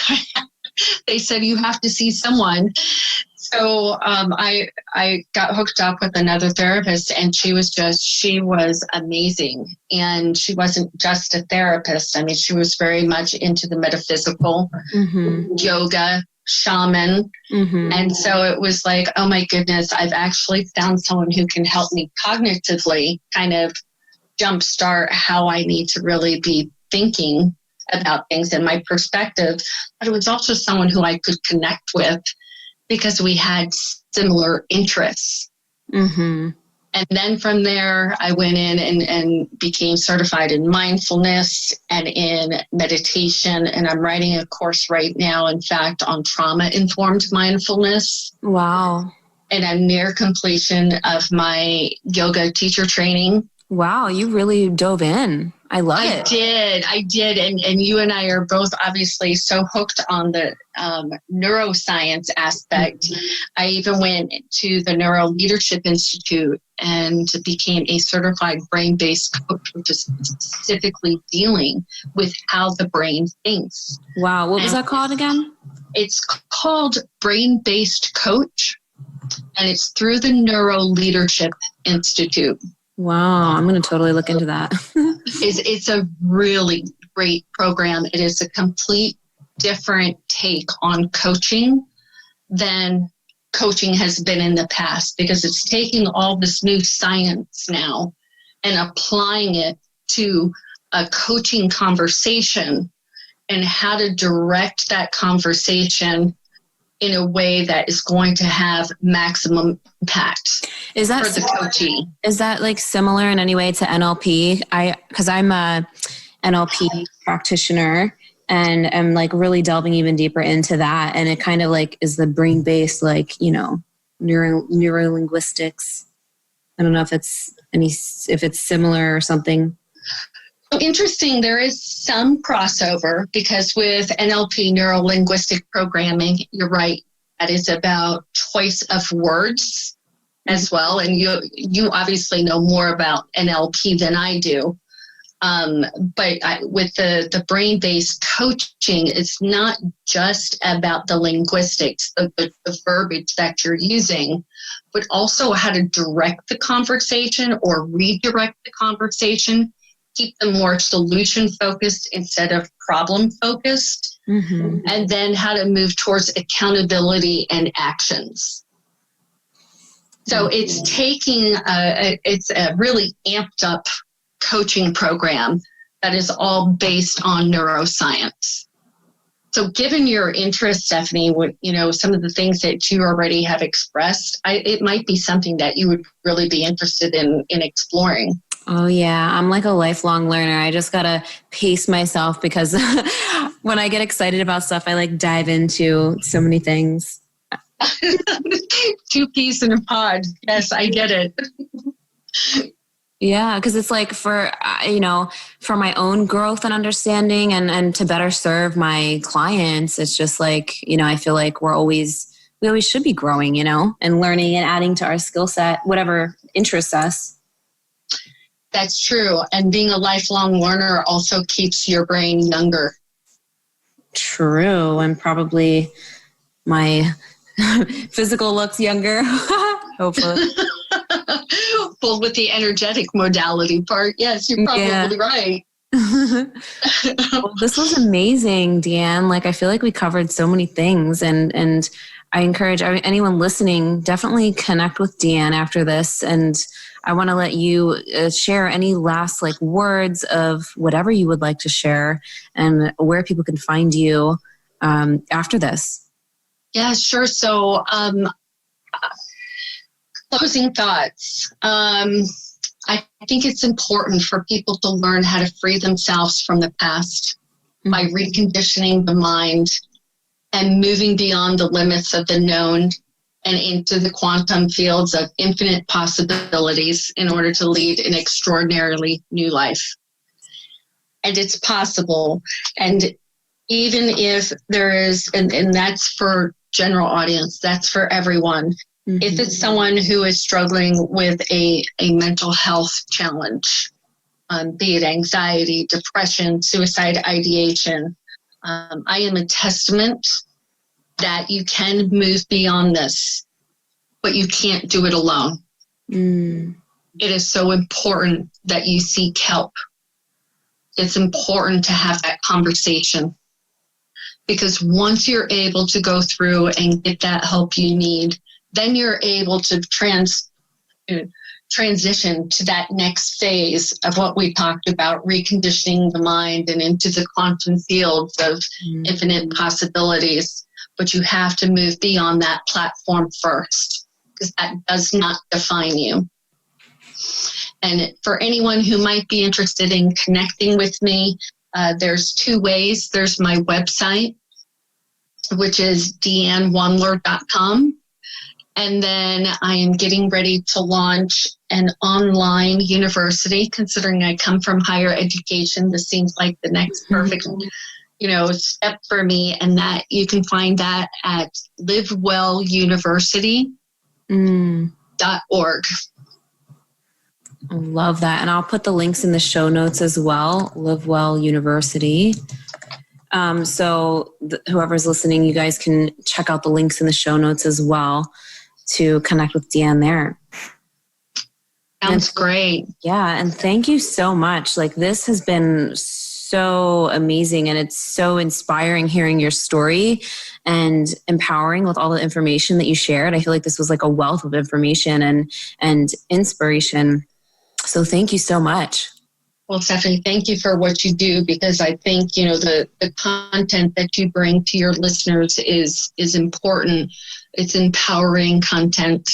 they said, you have to see someone. So I got hooked up with another therapist, and she was amazing. And she wasn't just a therapist. I mean, she was very much into the metaphysical, yoga, shaman. And so it was like, oh my goodness, I've actually found someone who can help me cognitively kind of jumpstart how I need to really be thinking about things and my perspective. But it was also someone who I could connect with because we had similar interests. And then from there, I went in and became certified in mindfulness and in meditation. And I'm writing a course right now, in fact, on trauma-informed mindfulness. Wow. And I'm near completion of my yoga teacher training. Wow, you really dove in. I love it. I did. And you and I are both obviously so hooked on the neuroscience aspect. I even went to the Neuro Leadership Institute and became a certified brain-based coach, which is specifically dealing with how the brain thinks. Wow. What was that called again? It's called Brain-Based Coach, and it's through the Neuro Leadership Institute. Wow, I'm going to totally look into that. It's a really great program. It is a complete different take on coaching than coaching has been in the past, because it's taking all this new science now and applying it to a coaching conversation and how to direct that conversation in a way that is going to have maximum impact for the coachee. Is that like similar in any way to NLP? Because I'm a NLP practitioner and I'm like really delving even deeper into that. And it kind of like is the brain-based, like, neurolinguistics. I don't know if it's similar or something. Interesting. There is some crossover because with NLP, neuro-linguistic programming, you're right, that is about choice of words as well. And you obviously know more about NLP than I do. But with the brain-based coaching, it's not just about the linguistics, the verbiage that you're using, but also how to direct the conversation or redirect the conversation. Keep them more solution-focused instead of problem-focused, and then how to move towards accountability and actions. So it's it's a really amped-up coaching program that is all based on neuroscience. So given your interest, Stephanie, some of the things that you already have expressed, it might be something that you would really be interested in exploring. Oh, yeah. I'm like a lifelong learner. I just got to pace myself because when I get excited about stuff, I like dive into so many things. 2 peas in a pod. Yes, I get it. Yeah, because it's like for my own growth and understanding and to better serve my clients, it's just like, I feel like we're always we always should be growing, and learning and adding to our skill set, whatever interests us. That's true. And being a lifelong learner also keeps your brain younger. True. And probably my physical looks younger, hopefully. Well, with the energetic modality part, yes, you're probably right. Well, this was amazing, DeAnn. Like, I feel like we covered so many things, and I encourage anyone listening, definitely connect with DeAnn after this. And I want to let you share any last words of whatever you would like to share and where people can find you after this. Yeah, sure. So, closing thoughts. I think it's important for people to learn how to free themselves from the past by reconditioning the mind and moving beyond the limits of the known and into the quantum fields of infinite possibilities in order to lead an extraordinarily new life. And it's possible. And even if there is, and that's for general audience, that's for everyone. Mm-hmm. If it's someone who is struggling with a mental health challenge, be it anxiety, depression, suicide ideation, I am a testament that you can move beyond this, but you can't do it alone. It is so important that you seek help. It's important to have that conversation, because once you're able to go through and get that help you need, then you're able to transition to that next phase of what we talked about, reconditioning the mind and into the quantum fields of infinite possibilities. But you have to move beyond that platform first, because that does not define you. And for anyone who might be interested in connecting with me, there's two ways. There's my website, which is DeAnnWandler.com. And then I am getting ready to launch an online university. Considering I come from higher education, this seems like the next perfect step for me. And that you can find that at livewelluniversity.org. I love that. And I'll put the links in the show notes as well. Live Well University. So whoever's listening, you guys can check out the links in the show notes as well to connect with DeAnn there. Sounds great. Yeah. And thank you so much. This has been so amazing, and it's so inspiring hearing your story and empowering with all the information that you shared. I feel like this was a wealth of information and inspiration. So thank you so much. Well, Stephanie, thank you for what you do, because I think, the content that you bring to your listeners is important. It's empowering content,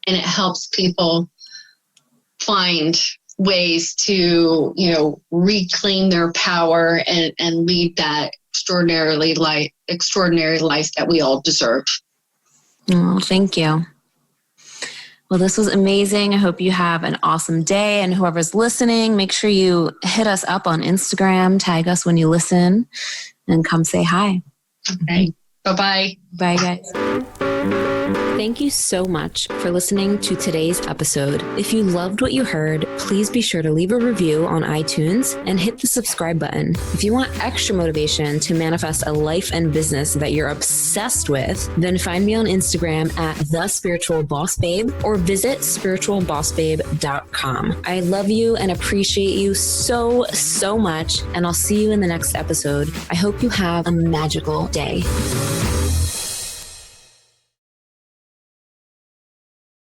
and it helps people find ways to, reclaim their power and lead that extraordinary life that we all deserve. Oh, thank you. Well, this was amazing. I hope you have an awesome day. And whoever's listening, make sure you hit us up on Instagram, tag us when you listen, and come say hi. Okay. Bye-bye. Bye, guys. Thank you so much for listening to today's episode. If you loved what you heard, please be sure to leave a review on iTunes and hit the subscribe button. If you want extra motivation to manifest a life and business that you're obsessed with, then find me on Instagram at @thespiritualbossbabe or visit spiritualbossbabe.com. I love you and appreciate you so, so much, and I'll see you in the next episode. I hope you have a magical day.